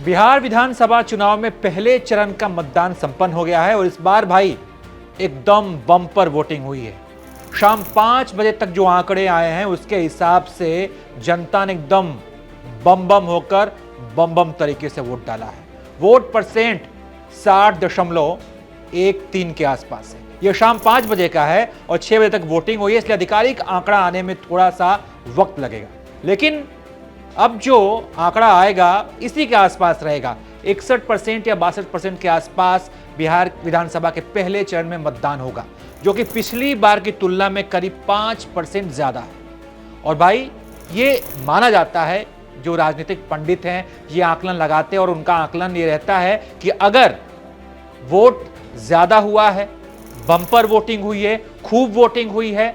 बिहार विधानसभा चुनाव में पहले चरण का मतदान संपन्न हो गया है और इस बार भाई एकदम बम्पर वोटिंग हुई है। शाम 5 बजे तक जो आंकड़े आए हैं उसके हिसाब से जनता ने एकदम बम बम होकर बम बम तरीके से वोट डाला है। वोट परसेंट 60.13 के आसपास है। यह शाम 5 बजे का है और 6 बजे तक वोटिंग हुई है, इसलिए आधिकारिक आंकड़ा आने में थोड़ा सा वक्त लगेगा, लेकिन अब जो आंकड़ा आएगा इसी के आसपास रहेगा। 61% या 62% के आसपास बिहार विधानसभा के पहले चरण में मतदान होगा, जो कि पिछली बार की तुलना में करीब 5% ज्यादा है। और भाई ये माना जाता है, जो राजनीतिक पंडित हैं ये आकलन लगाते हैं और उनका आकलन ये रहता है कि अगर वोट ज्यादा हुआ है, बम्पर वोटिंग हुई है, खूब वोटिंग हुई है,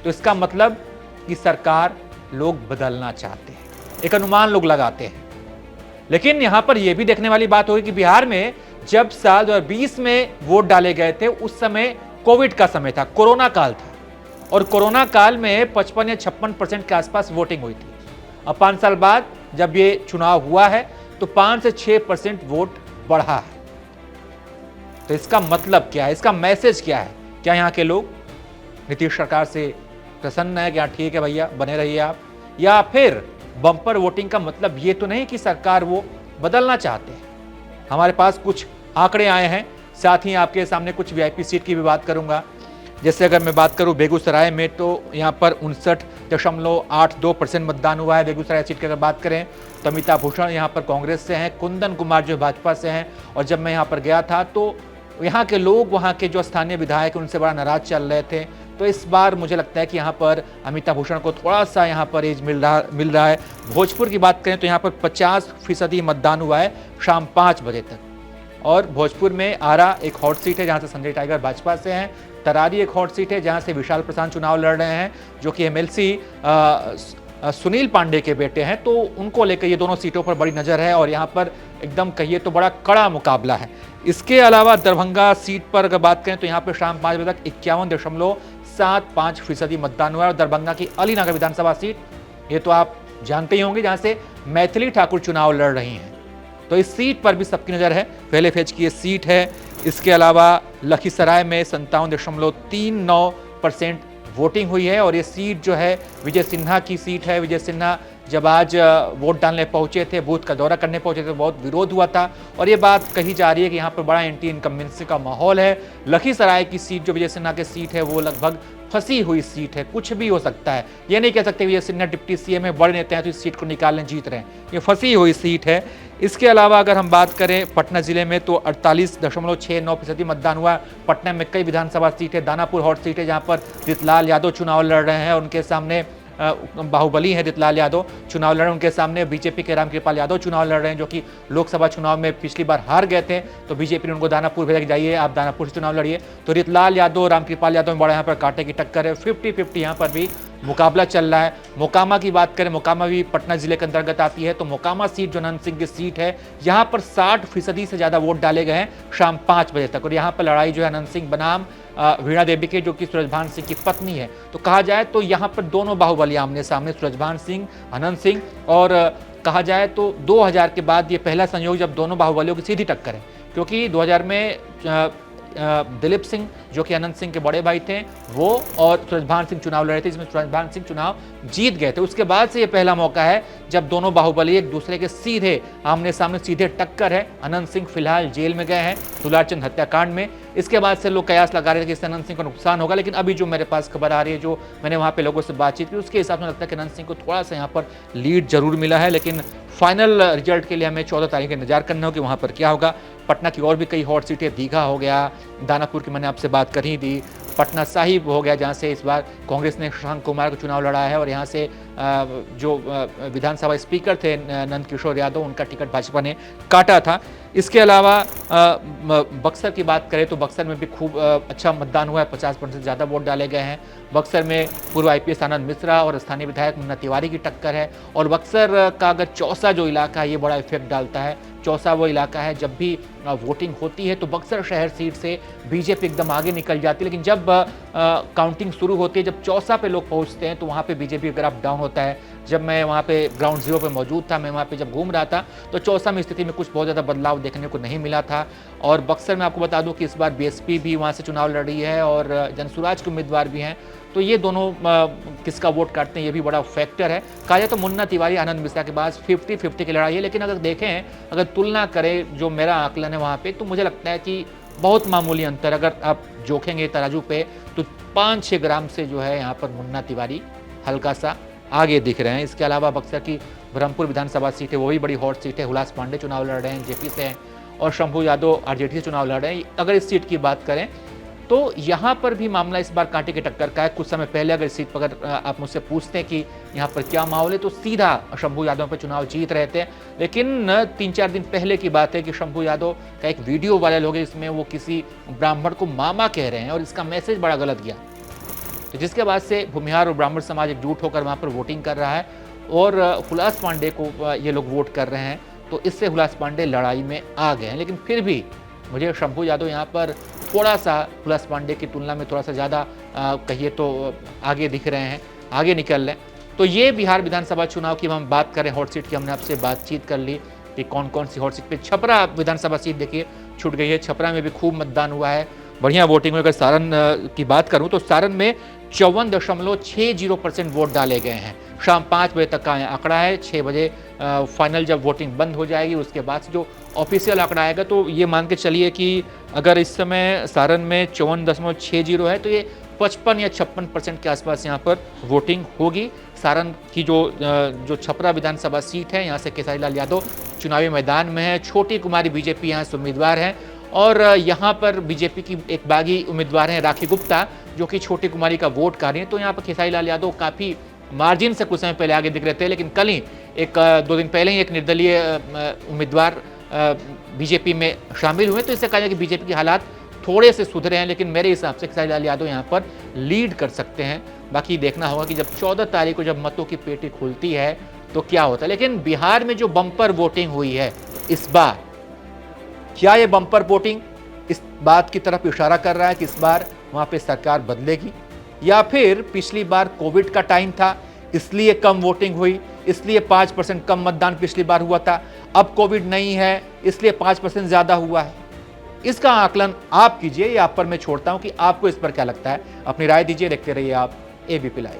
तो इसका मतलब कि सरकार लोग बदलना चाहते हैं, एक अनुमान लोग लगाते हैं। लेकिन यहां पर यह भी देखने वाली बात होगी कि बिहार में जब साल 2020 में वोट डाले गए थे उस समय कोविड का समय था, कोरोना काल था, और कोरोना काल में 55 या 56% के आसपास वोटिंग हुई थी। अब 5 साल बाद जब ये चुनाव हुआ है तो 5 से 6% वोट बढ़ा है। तो इसका मतलब क्या है, इसका मैसेज क्या है? क्या यहाँ के लोग नीतीश सरकार से प्रसन्न है कि हाँ ठीक है भैया बने रहिए आप, या फिर बम्पर वोटिंग का मतलब ये तो नहीं कि सरकार वो बदलना चाहते हैं? हमारे पास कुछ आंकड़े आए हैं, साथ ही आपके सामने कुछ वीआईपी सीट की भी बात करूंगा। जैसे अगर मैं बात करूं बेगूसराय में, तो यहाँ पर 59.82% मतदान हुआ है। बेगूसराय सीट की अगर बात करें तो अमिता भूषण यहाँ पर कांग्रेस से हैं, कुंदन कुमार जो भाजपा से हैं। और जब मैं यहाँ पर गया था तो यहाँ के लोग, वहाँ के जो स्थानीय विधायक उनसे बड़ा नाराज चल रहे थे। तो इस बार मुझे लगता है कि यहाँ पर अमिता भूषण को थोड़ा सा यहाँ पर एज मिल रहा है। भोजपुर की बात करें तो यहाँ पर 50% मतदान हुआ है शाम 5 बजे तक। और भोजपुर में आरा एक हॉट सीट है जहाँ से संजय टाइगर भाजपा से हैं, तरारी एक हॉट सीट है जहाँ से विशाल प्रशांत चुनाव लड़ रहे हैं, जो कि एमएलसी सुनील पांडे के बेटे हैं। तो उनको लेकर ये दोनों सीटों पर बड़ी नज़र है और यहाँ पर एकदम कहिए तो बड़ा कड़ा मुकाबला है। इसके अलावा दरभंगा सीट पर अगर बात करें तो यहाँ पर शाम 5 बजे तक 51.75% मतदान हुआ है। और दरभंगा की अलीनगर विधानसभा सीट, ये तो आप जानते ही होंगे, जहाँ से मैथिली ठाकुर चुनाव लड़ रही हैं, तो इस सीट पर भी सबकी नज़र है। पहले फेज की ये सीट है। इसके अलावा लखीसराय में 57.39% वोटिंग हुई है और ये सीट जो है विजय सिन्हा की सीट है। विजय सिन्हा जब आज वोट डालने पहुंचे थे, बूथ का दौरा करने पहुंचे थे, तो बहुत विरोध हुआ था और ये बात कही जा रही है कि यहाँ पर बड़ा एंटी इनकम्बेंसी का माहौल है। लखीसराय की सीट जो विजय सिन्हा की सीट है वो लगभग फंसी हुई सीट है, कुछ भी हो सकता है। ये नहीं कह सकते विजय सिन्हा डिप्टी सीएम है, बड़े नेता हैं तो इस सीट को निकालने जीत रहे हैं, ये फंसी हुई सीट है। इसके अलावा अगर हम बात करें पटना जिले में तो 48.69% मतदान हुआ। पटना में कई विधानसभा सीट है। दानापुर हॉट सीट है जहाँ पर रितलाल यादव चुनाव लड़ रहे हैं, उनके सामने बाहुबली है रितलाल यादव चुनाव लड़ रहे हैं, उनके सामने बीजेपी के रामकृपाल यादव चुनाव लड़ रहे हैं, जो कि लोकसभा चुनाव में पिछली बार हार गए थे। तो बीजेपी ने उनको दानापुर भेजा कि जाइए आप दानापुर से चुनाव लड़िए। तो रितलाल यादव रामकृपाल यादव में बड़ा यहाँ पर कांटे की टक्कर है। 50-50 यहाँ पर भी मुकाबला चल रहा है। मोकामा की बात करें, मोकामा भी पटना जिले के अंतर्गत आती है। तो मोकामा सीट जो अनंत सिंह की सीट है, यहाँ पर 60% से ज़्यादा वोट डाले गए हैं शाम 5 बजे तक। और यहाँ पर लड़ाई जो है अनंत सिंह बनाम वीणा देवी के, जो कि सूरजभान सिंह की पत्नी है। तो कहा जाए तो यहाँ पर दोनों बाहुबली आमने सामने, सूरजभान सिंह, अनंत सिंह। और कहा जाए तो 2000 के बाद ये पहला संयोग जब दोनों बाहुबलियों की सीधी टक्कर है, क्योंकि 2000 में दिलीप सिंह जो कि अनंत सिंह के बड़े भाई थे वो और सूरजभान सिंह चुनाव लड़ रहे थे, जिसमें सूरजभान सिंह चुनाव जीत गए थे। उसके बाद से ये पहला मौका है जब दोनों बाहुबली एक दूसरे के सीधे आमने सामने सीधे टक्कर है। अनंत सिंह फिलहाल जेल में गए हैं दुलारचंद हत्याकांड में। इसके बाद से लोग कयास लगा रहे थे कि इससे अनंत सिंह को नुकसान होगा, लेकिन अभी जो मेरे पास खबर आ रही है, जो मैंने वहाँ पे लोगों से बातचीत की, उसके हिसाब से लगता है कि अनंत सिंह को थोड़ा सा यहाँ पर लीड जरूर मिला है। लेकिन फाइनल रिजल्ट के लिए हमें 14 तारीख का इंतजार करना होगा कि वहाँ पर क्या होगा। पटना की और भी कई हॉट सीटें, दीघा हो गया, दानापुर की मैंने आपसे बात कर ही दी, पटना साहिब हो गया जहाँ से इस बार कांग्रेस ने शशांक कुमार को चुनाव लड़ा है और यहाँ से जो विधानसभा स्पीकर थे नंद किशोर यादव, उनका टिकट भाजपा ने काटा था। इसके अलावा बक्सर की बात करें तो बक्सर में भी खूब अच्छा मतदान हुआ है, 50% से ज़्यादा वोट डाले गए हैं। बक्सर में पूर्व आईपीएस आनंद मिश्रा और स्थानीय विधायक मुन्ना तिवारी की टक्कर है। और बक्सर का अगर चौसा जो इलाका है ये बड़ा इफेक्ट डालता है। चौसा वो इलाका है जब भी वोटिंग होती है तो बक्सर शहर सीट से बीजेपी एकदम आगे निकल जाती है, लेकिन जब काउंटिंग शुरू होती है, जब चौसा पे लोग पहुंचते हैं तो वहाँ पे बीजेपी का ग्राफ डाउन होता है। जब मैं वहाँ पे ग्राउंड जीरो पे मौजूद था, मैं वहाँ पे जब घूम रहा था तो चौसा में स्थिति में कुछ बहुत ज़्यादा बदलाव देखने को नहीं मिला था। और बक्सर में आपको बता दूं कि इस बार बीएसपी भी वहाँ से चुनाव लड़ रही है और जनसुराज के उम्मीदवार भी हैं, तो ये दोनों किसका वोट काटते हैं ये भी बड़ा फैक्टर है। कहा जाए तो मुन्ना तिवारी आनंद मिश्रा के पास 50-50 की लड़ाई है, लेकिन अगर देखें, अगर तुलना करें जो मेरा आकलन है वहाँ पे, तो मुझे लगता है कि बहुत मामूली अंतर अगर आप जोखेंगे तराजू पे तो 5-6 ग्राम से जो है यहाँ पर मुन्ना तिवारी हल्का सा आगे दिख रहे हैं। इसके अलावा बक्सर की ब्रह्मपुर विधानसभा सीट है, वो भी बड़ी हॉट सीट है। हुलास पांडे चुनाव लड़ रहे हैं जेपी से हैं और शंभू यादव आरजेडी से चुनाव लड़ रहे हैं। अगर इस सीट की बात करें तो यहाँ पर भी मामला इस बार कांटे की टक्कर का है। कुछ समय पहले अगर इस सीट पर अगर आप मुझसे पूछते हैं कि यहाँ पर क्या माहौल है, तो सीधा शंभू यादव पर चुनाव जीत रहे थे। लेकिन 3-4 दिन पहले की बात है कि शंभू यादव का एक वीडियो वायरल हो गया, इसमें वो किसी ब्राह्मण को मामा कह रहे हैं और इसका मैसेज बड़ा गलत गया, तो जिसके बाद से भूमिहार और ब्राह्मण समाज एकजुट होकर वहाँ पर वोटिंग कर रहा है और हुलास पांडे को ये लोग वोट कर रहे हैं। तो इससे हुलास पांडे लड़ाई में आ गए हैं, लेकिन फिर भी मुझे शंभू यादव यहाँ पर थोड़ा सा हुलास पांडे की तुलना में थोड़ा सा ज़्यादा कहिए तो आगे दिख रहे हैं, आगे निकल रहे हैं। तो ये बिहार विधानसभा चुनाव की हम बात करें, हॉट सीट की हमने आपसे बातचीत कर ली कि कौन कौन सी हॉट सीट पे। छपरा विधानसभा सीट देखिए छूट गई है, छपरा में भी खूब मतदान हुआ है, बढ़िया वोटिंग हुई। अगर सारण की बात करूं तो सारण में 54.60% वोट डाले गए हैं। शाम 5 बजे तक का आंकड़ा है, 6 बजे फाइनल जब वोटिंग बंद हो जाएगी उसके बाद से जो ऑफिशियल आंकड़ा आएगा, तो ये मान के चलिए कि अगर इस समय सारण में 54.60 है तो ये 55 या 56% के आसपास यहाँ पर वोटिंग होगी। सारण की जो छपरा विधानसभा सीट है, यहाँ से केसारी लाल यादव चुनावी मैदान में है। छोटी कुमारी बीजेपी यहाँ से उम्मीदवार हैं और यहाँ पर बीजेपी की एक बागी उम्मीदवार हैं राखी गुप्ता, जो कि छोटी कुमारी का वोट कर रही हैं। तो यहाँ पर केसारी लाल यादव काफ़ी मार्जिन से कुछ समय पहले आगे दिख रहे थे, लेकिन कल ही 1-2 दिन पहले ही एक निर्दलीय उम्मीदवार बीजेपी में शामिल हुए, तो इससे कहा जाए कि बीजेपी के हालात थोड़े से सुधरे हैं। लेकिन मेरे हिसाब से केसारी लाल यादव यहाँ पर लीड कर सकते हैं। बाकी देखना होगा कि जब 14 तारीख को जब मतों की पेटी खुलती है तो क्या होता है। लेकिन बिहार में जो बम्पर वोटिंग हुई है इस बार, क्या ये बम्पर वोटिंग इस बात की तरफ इशारा कर रहा है कि इस बार वहाँ पे सरकार बदलेगी, या फिर पिछली बार कोविड का टाइम था इसलिए कम वोटिंग हुई, इसलिए 5% कम मतदान पिछली बार हुआ था, अब कोविड नहीं है इसलिए 5% ज़्यादा हुआ है। इसका आकलन आप कीजिए, ये आप पर मैं छोड़ता हूँ कि आपको इस पर क्या लगता है। अपनी राय दीजिए, देखते रहिए आप एबीपी लाइव।